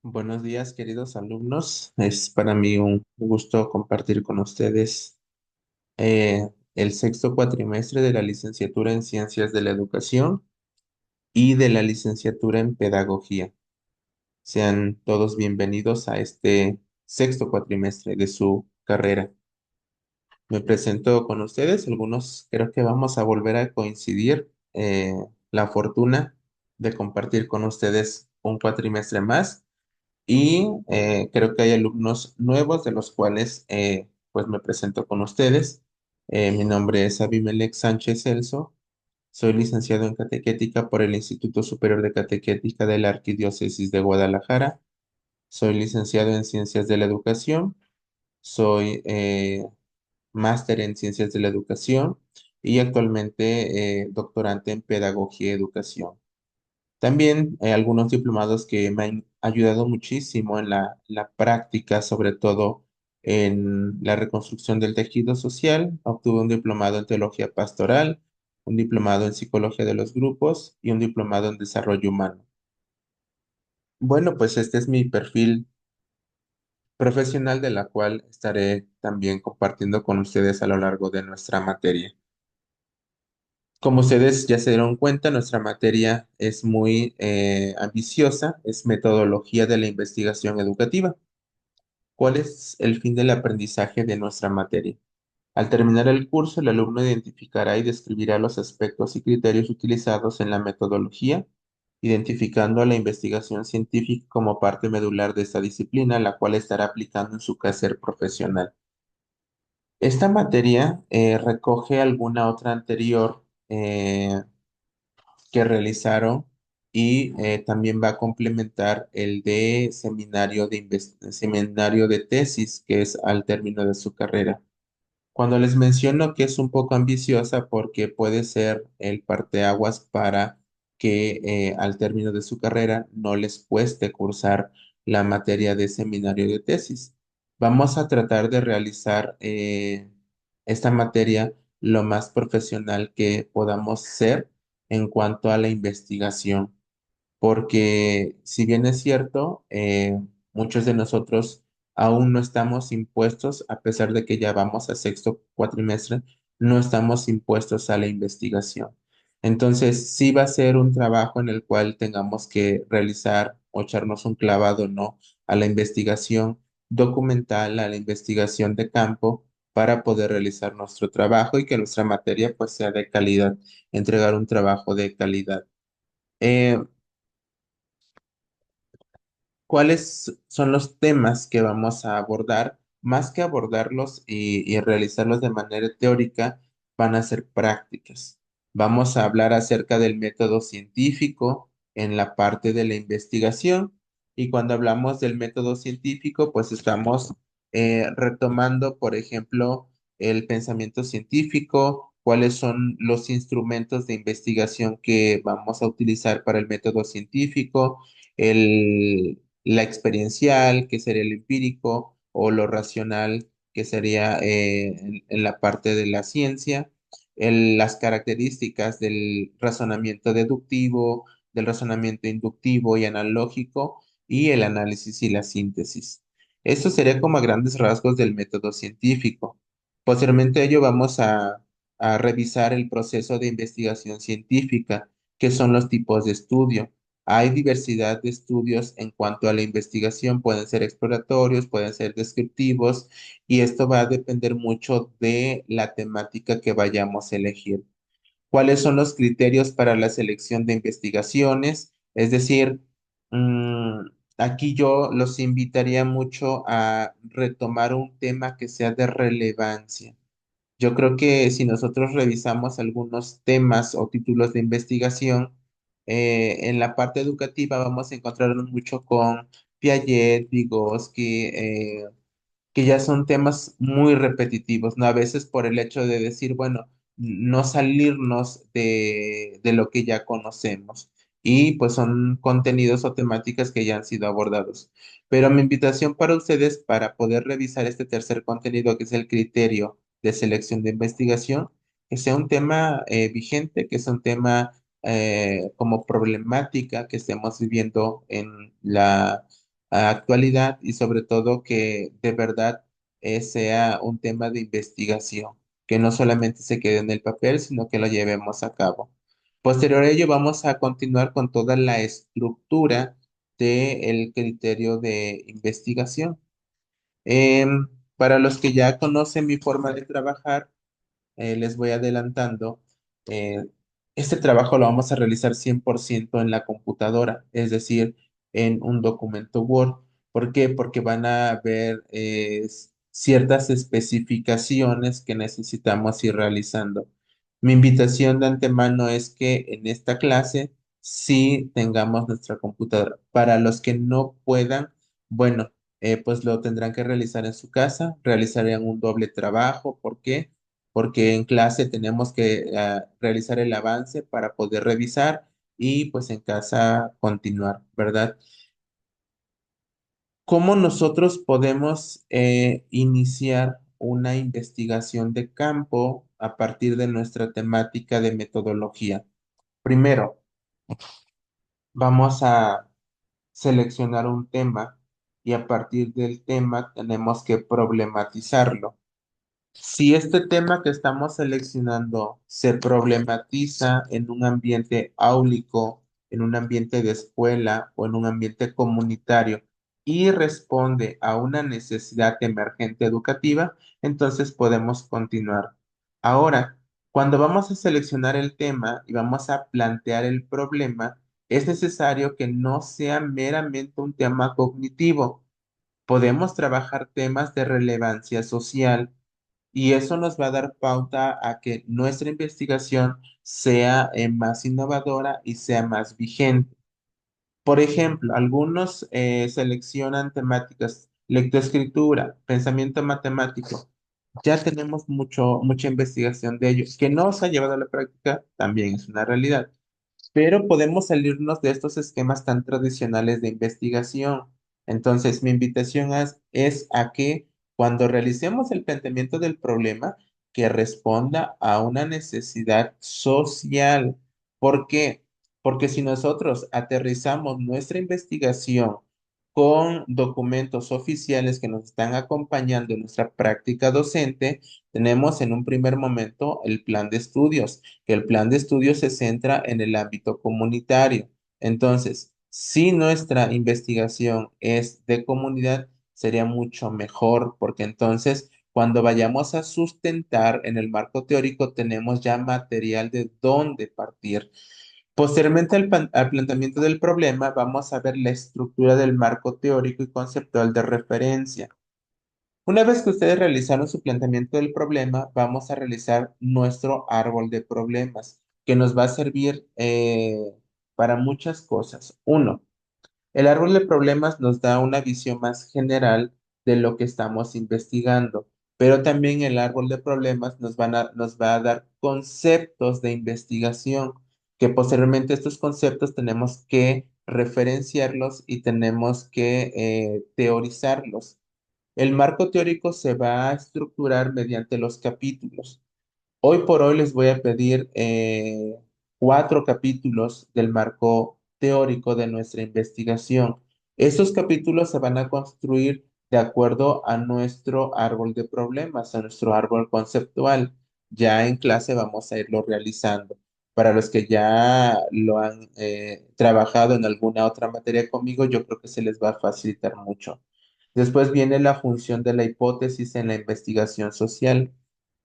Buenos días, queridos alumnos. Es para mí un gusto compartir con ustedes el sexto cuatrimestre de la licenciatura en Ciencias de la Educación y de la licenciatura en Pedagogía. Sean todos bienvenidos a este sexto cuatrimestre de su carrera. Me presento con ustedes. Algunos creo que vamos a volver a coincidir. La fortuna de compartir con ustedes un cuatrimestre más. Y creo que hay alumnos nuevos de los cuales pues me presento con ustedes. Mi nombre es Abimelech Sánchez Celso. Soy licenciado en catequética por el Instituto Superior de Catequética de la Arquidiócesis de Guadalajara. Soy licenciado en Ciencias de la Educación. Soy máster en Ciencias de la Educación y actualmente doctorante en Pedagogía y Educación. También algunos diplomados que me han ayudado muchísimo en la práctica, sobre todo en la reconstrucción del tejido social. Obtuve un diplomado en teología pastoral, un diplomado en psicología de los grupos y un diplomado en desarrollo humano. Bueno, pues este es mi perfil profesional de la cual estaré también compartiendo con ustedes a lo largo de nuestra materia. Como ustedes ya se dieron cuenta, nuestra materia es muy ambiciosa, es metodología de la investigación educativa. ¿Cuál es el fin del aprendizaje de nuestra materia? Al terminar el curso, el alumno identificará y describirá los aspectos y criterios utilizados en la metodología, identificando a la investigación científica como parte medular de esta disciplina, la cual estará aplicando en su quehacer profesional. Esta materia recoge alguna otra anterior que realizaron y también va a complementar el de seminario de tesis, que es al término de su carrera. Cuando les menciono que es un poco ambiciosa porque puede ser el parteaguas para que al término de su carrera no les cueste cursar la materia de seminario de tesis. Vamos a tratar de realizar esta materia lo más profesional que podamos ser en cuanto a la investigación, porque si bien es cierto, muchos de nosotros aún no estamos impuestos, a pesar de que ya vamos a sexto cuatrimestre, no estamos impuestos a la investigación. Entonces, sí va a ser un trabajo en el cual tengamos que realizar o echarnos un clavado, ¿no? A la investigación documental, a la investigación de campo, para poder realizar nuestro trabajo y que nuestra materia pues sea de calidad, entregar un trabajo de calidad. Eh, ¿Cuáles son los temas que vamos a abordar? Más que abordarlos y realizarlos de manera teórica, van a ser prácticas. Vamos a hablar acerca del método científico en la parte de la investigación. Y cuando hablamos del método científico, pues estamos retomando, por ejemplo, el pensamiento científico, cuáles son los instrumentos de investigación que vamos a utilizar para el método científico, la experiencial, que sería el empírico, o lo racional, que sería en la parte de la ciencia, las características del razonamiento deductivo, del razonamiento inductivo y analógico, y el análisis y la síntesis. Esto sería como a grandes rasgos del método científico. Posteriormente a ello vamos a revisar el proceso de investigación científica, que son los tipos de estudio. Hay diversidad de estudios en cuanto a la investigación, pueden ser exploratorios, pueden ser descriptivos, y esto va a depender mucho de la temática que vayamos a elegir. ¿Cuáles son los criterios para la selección de investigaciones? Es decir, aquí yo los invitaría mucho a retomar un tema que sea de relevancia. Yo creo que si nosotros revisamos algunos temas o títulos de investigación, en la parte educativa vamos a encontrarnos mucho con Piaget, Vygotsky, que ya son temas muy repetitivos, ¿no? A veces por el hecho de decir, bueno, no salirnos de lo que ya conocemos. Y pues son contenidos o temáticas que ya han sido abordados. Pero mi invitación para ustedes, para poder revisar este tercer contenido, que es el criterio de selección de investigación, que sea un tema vigente, que sea un tema como problemática que estemos viviendo en actualidad y sobre todo que de verdad sea un tema de investigación, que no solamente se quede en el papel, sino que lo llevemos a cabo. Posterior a ello, vamos a continuar con toda la estructura del criterio de investigación. Para los que ya conocen mi forma de trabajar, les voy adelantando, eh, este trabajo lo vamos a realizar 100% en la computadora, es decir, en un documento Word. ¿Por qué? Porque van a haber ciertas especificaciones que necesitamos ir realizando. Mi invitación de antemano es que en esta clase sí tengamos nuestra computadora. Para los que no puedan, bueno, pues lo tendrán que realizar en su casa, realizarían un doble trabajo. ¿Por qué? Porque en clase tenemos que realizar el avance para poder revisar y pues en casa continuar, ¿verdad? ¿Cómo nosotros podemos iniciar una investigación de campo a partir de nuestra temática de metodología? Primero, vamos a seleccionar un tema y a partir del tema tenemos que problematizarlo. Si este tema que estamos seleccionando se problematiza en un ambiente áulico, en un ambiente de escuela o en un ambiente comunitario y responde a una necesidad emergente educativa, entonces podemos continuar. Ahora, cuando vamos a seleccionar el tema y vamos a plantear el problema, es necesario que no sea meramente un tema cognitivo. Podemos trabajar temas de relevancia social y eso nos va a dar pauta a que nuestra investigación sea más innovadora y sea más vigente. Por ejemplo, algunos seleccionan temáticas, lectoescritura, pensamiento matemático. Ya tenemos mucha investigación de ello. Que no se ha llevado a la práctica también es una realidad, pero podemos salirnos de estos esquemas tan tradicionales de investigación. Entonces, mi invitación es a que cuando realicemos el planteamiento del problema, que responda a una necesidad social. ¿Por qué? Porque si nosotros aterrizamos nuestra investigación con documentos oficiales que nos están acompañando en nuestra práctica docente, tenemos en un primer momento el plan de estudios, que el plan de estudios se centra en el ámbito comunitario. Entonces, si nuestra investigación es de comunidad, sería mucho mejor, porque entonces cuando vayamos a sustentar en el marco teórico, tenemos ya material de dónde partir. Posteriormente al planteamiento del problema, vamos a ver la estructura del marco teórico y conceptual de referencia. Una vez que ustedes realizaron su planteamiento del problema, vamos a realizar nuestro árbol de problemas, que nos va a servir para muchas cosas. Uno, el árbol de problemas nos da una visión más general de lo que estamos investigando, pero también el árbol de problemas nos va a dar conceptos de investigación, que posteriormente estos conceptos tenemos que referenciarlos y tenemos que teorizarlos. El marco teórico se va a estructurar mediante los capítulos. Hoy por hoy les voy a pedir 4 capítulos del marco teórico de nuestra investigación. Estos capítulos se van a construir de acuerdo a nuestro árbol de problemas, a nuestro árbol conceptual. Ya en clase vamos a irlo realizando. Para los que ya lo han trabajado en alguna otra materia conmigo, yo creo que se les va a facilitar mucho. Después viene la función de la hipótesis en la investigación social.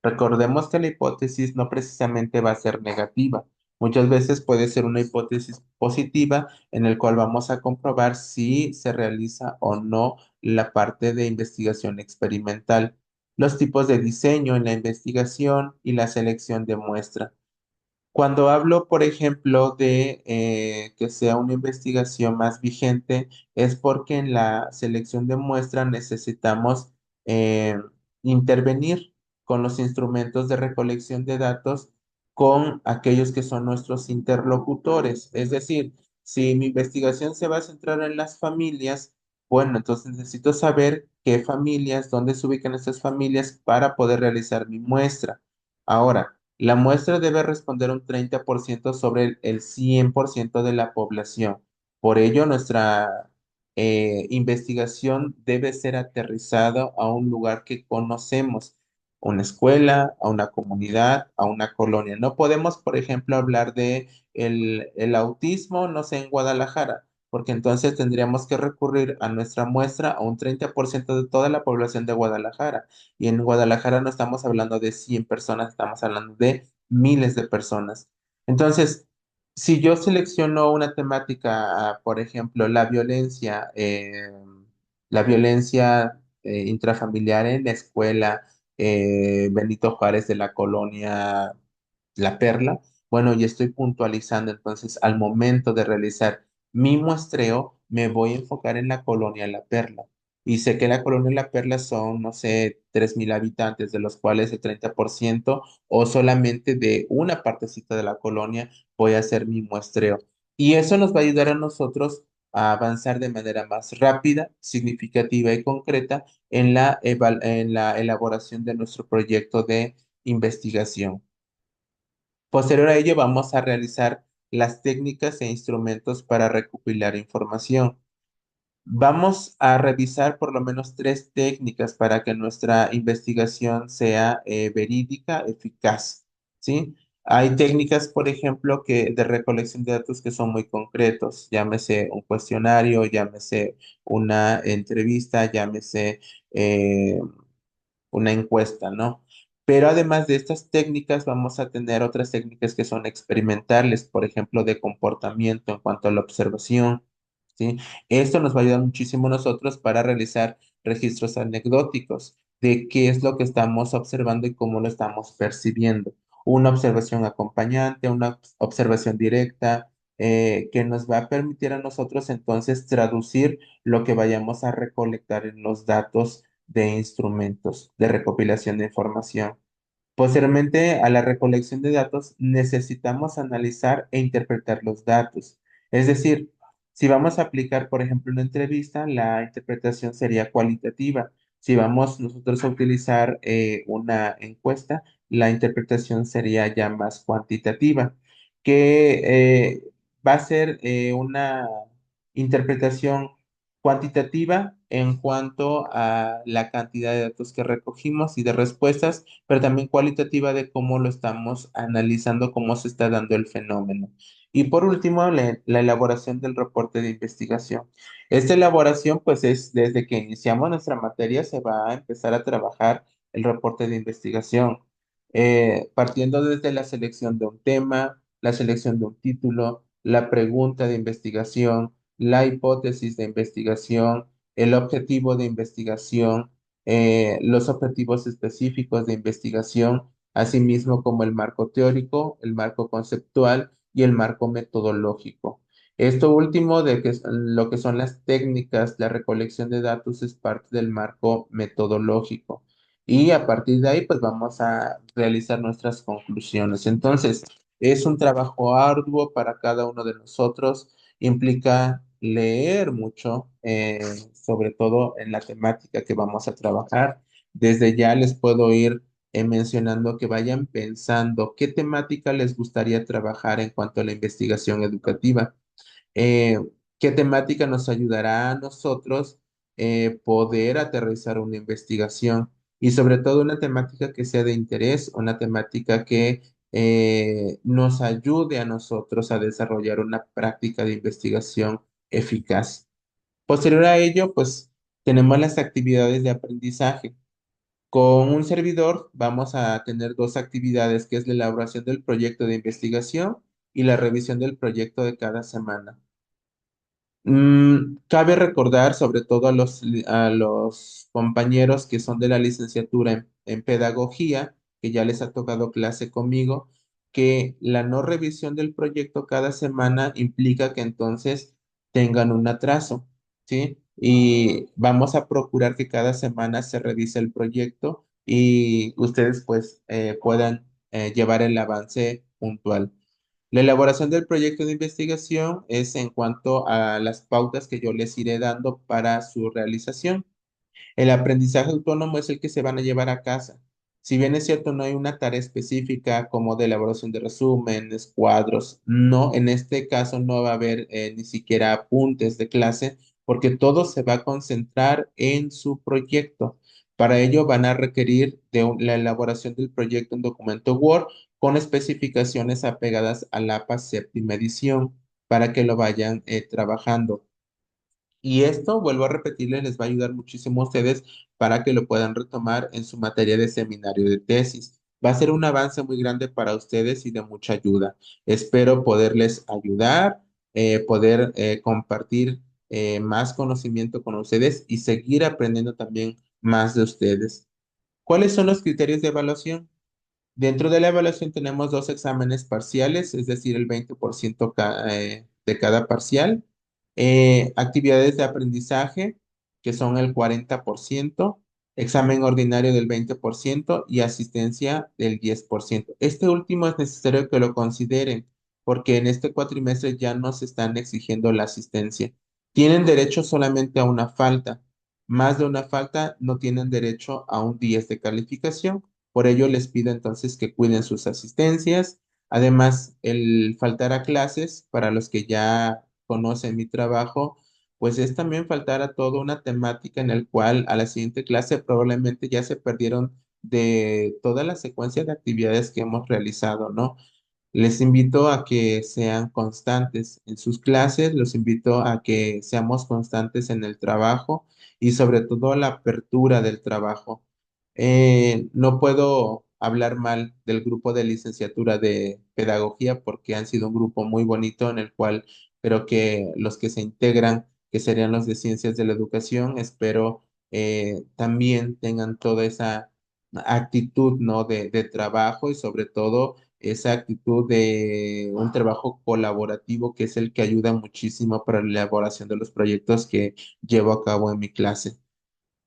Recordemos que la hipótesis no precisamente va a ser negativa. Muchas veces puede ser una hipótesis positiva en el cual vamos a comprobar si se realiza o no la parte de investigación experimental, los tipos de diseño en la investigación y la selección de muestra. Cuando hablo, por ejemplo, de que sea una investigación más vigente, es porque en la selección de muestra necesitamos eh, intervenir con los instrumentos de recolección de datos con aquellos que son nuestros interlocutores. Es decir, si mi investigación se va a centrar en las familias, bueno, entonces necesito saber qué familias, dónde se ubican estas familias para poder realizar mi muestra. Ahora, la muestra debe responder un 30% sobre el 100% de la población. Por ello, nuestra investigación debe ser aterrizado a un lugar que conocemos, una escuela, a una comunidad, a una colonia. No podemos, por ejemplo, hablar de el autismo, no sé, en Guadalajara, porque entonces tendríamos que recurrir a nuestra muestra a un 30% de toda la población de Guadalajara. Y en Guadalajara no estamos hablando de 100 personas, estamos hablando de miles de personas. Entonces, si yo selecciono una temática, por ejemplo, la violencia intrafamiliar en la escuela Benito Juárez de la colonia La Perla, bueno, y estoy puntualizando, entonces al momento de realizar mi muestreo, me voy a enfocar en la colonia La Perla. Y sé que la colonia La Perla son, no sé, 3.000 habitantes, de los cuales el 30% o solamente de una partecita de la colonia voy a hacer mi muestreo. Y eso nos va a ayudar a nosotros a avanzar de manera más rápida, significativa y concreta en la elaboración de nuestro proyecto de investigación. Posterior a ello, vamos a realizar las técnicas e instrumentos para recopilar información. Vamos a revisar por lo menos tres técnicas para que nuestra investigación sea verídica, eficaz, ¿sí? Hay técnicas, por ejemplo, de recolección de datos que son muy concretos, llámese un cuestionario, llámese una entrevista, llámese eh, una encuesta, ¿no? Pero además de estas técnicas, vamos a tener otras técnicas que son experimentales, por ejemplo, de comportamiento en cuanto a la observación, ¿sí? Esto nos va a ayudar muchísimo a nosotros para realizar registros anecdóticos de qué es lo que estamos observando y cómo lo estamos percibiendo. Una observación acompañante, una observación directa, que nos va a permitir a nosotros entonces traducir lo que vayamos a recolectar en los datos de instrumentos de recopilación de información. Posteriormente a la recolección de datos, necesitamos analizar e interpretar los datos. Es decir, si vamos a aplicar, por ejemplo, una entrevista, la interpretación sería cualitativa. Si vamos nosotros a utilizar una encuesta, la interpretación sería ya más cuantitativa, que va a ser una interpretación cuantitativa en cuanto a la cantidad de datos que recogimos y de respuestas, pero también cualitativa de cómo lo estamos analizando, cómo se está dando el fenómeno. Y por último, la elaboración del reporte de investigación. Esta elaboración, pues es desde que iniciamos nuestra materia, se va a empezar a trabajar el reporte de investigación, partiendo desde la selección de un tema, la selección de un título, la pregunta de investigación, la hipótesis de investigación, el objetivo de investigación, los objetivos específicos de investigación, asimismo como el marco teórico, el marco conceptual y el marco metodológico. Esto último de lo que son las técnicas, la recolección de datos es parte del marco metodológico. Y a partir de ahí, pues vamos a realizar nuestras conclusiones. Entonces, es un trabajo arduo para cada uno de nosotros, implica leer mucho, sobre todo en la temática que vamos a trabajar. Desde ya les puedo ir mencionando que vayan pensando qué temática les gustaría trabajar en cuanto a la investigación educativa. eh, ¿Qué temática nos ayudará a nosotros poder aterrizar una investigación? Y sobre todo una temática que sea de interés, una temática que nos ayude a nosotros a desarrollar una práctica de investigación eficaz. Posterior a ello, pues tenemos las actividades de aprendizaje. Con un servidor vamos a tener dos actividades, que es la elaboración del proyecto de investigación y la revisión del proyecto de cada semana. Cabe recordar, sobre todo a los compañeros que son de la licenciatura en pedagogía, que ya les ha tocado clase conmigo, que la no revisión del proyecto cada semana implica que entonces tengan un atraso, ¿sí? Y vamos a procurar que cada semana se revise el proyecto y ustedes pues puedan llevar el avance puntual. La elaboración del proyecto de investigación es en cuanto a las pautas que yo les iré dando para su realización. El aprendizaje autónomo es el que se van a llevar a casa. Si bien es cierto, no hay una tarea específica como de elaboración de resúmenes, cuadros, no, en este caso no va a haber ni siquiera apuntes de clase, porque todo se va a concentrar en su proyecto. Para ello van a requerir de la elaboración del proyecto en documento Word con especificaciones apegadas al APA séptima edición para que lo vayan trabajando. Y esto, vuelvo a repetirles, les va a ayudar muchísimo a ustedes para que lo puedan retomar en su materia de seminario de tesis. Va a ser un avance muy grande para ustedes y de mucha ayuda. Espero poderles ayudar, poder compartir más conocimiento con ustedes y seguir aprendiendo también más de ustedes. ¿Cuáles son los criterios de evaluación? Dentro de la evaluación tenemos dos exámenes parciales, es decir, el 20% de cada parcial. Actividades de aprendizaje, que son el 40%, examen ordinario del 20% y asistencia del 10%. Este último es necesario que lo consideren porque en este cuatrimestre ya no se están exigiendo la asistencia. Tienen derecho solamente a una falta. Más de una falta no tienen derecho a un 10 de calificación. Por ello, les pido entonces que cuiden sus asistencias. Además, el faltar a clases, para los que ya conocen mi trabajo, pues es también faltar a toda una temática en el cual a la siguiente clase probablemente ya se perdieron de toda la secuencia de actividades que hemos realizado, ¿no? Les invito a que sean constantes en sus clases, los invito a que seamos constantes en el trabajo y sobre todo la apertura del trabajo. No puedo hablar mal del grupo de licenciatura de pedagogía porque han sido un grupo muy bonito en el cual creo que los que se integran, que serían los de ciencias de la educación, espero también tengan toda esa actitud, ¿no? de trabajo y sobre todo esa actitud de un trabajo colaborativo que es el que ayuda muchísimo para la elaboración de los proyectos que llevo a cabo en mi clase.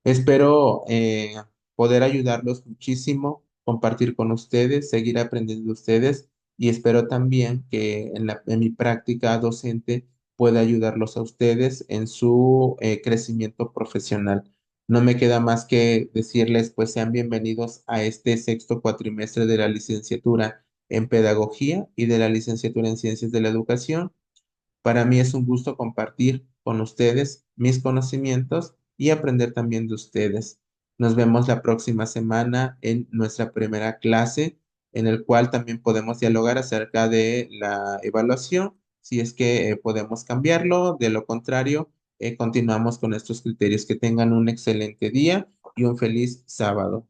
Espero poder ayudarlos muchísimo, compartir con ustedes, seguir aprendiendo de ustedes y espero también que en mi práctica docente pueda ayudarlos a ustedes en su crecimiento profesional. No me queda más que decirles, pues sean bienvenidos a este sexto cuatrimestre de la licenciatura en Pedagogía y de la licenciatura en Ciencias de la Educación. Para mí es un gusto compartir con ustedes mis conocimientos y aprender también de ustedes. Nos vemos la próxima semana en nuestra primera clase, en el cual también podemos dialogar acerca de la evaluación, si es que podemos cambiarlo. De lo contrario, continuamos con estos criterios. Que tengan un excelente día y un feliz sábado.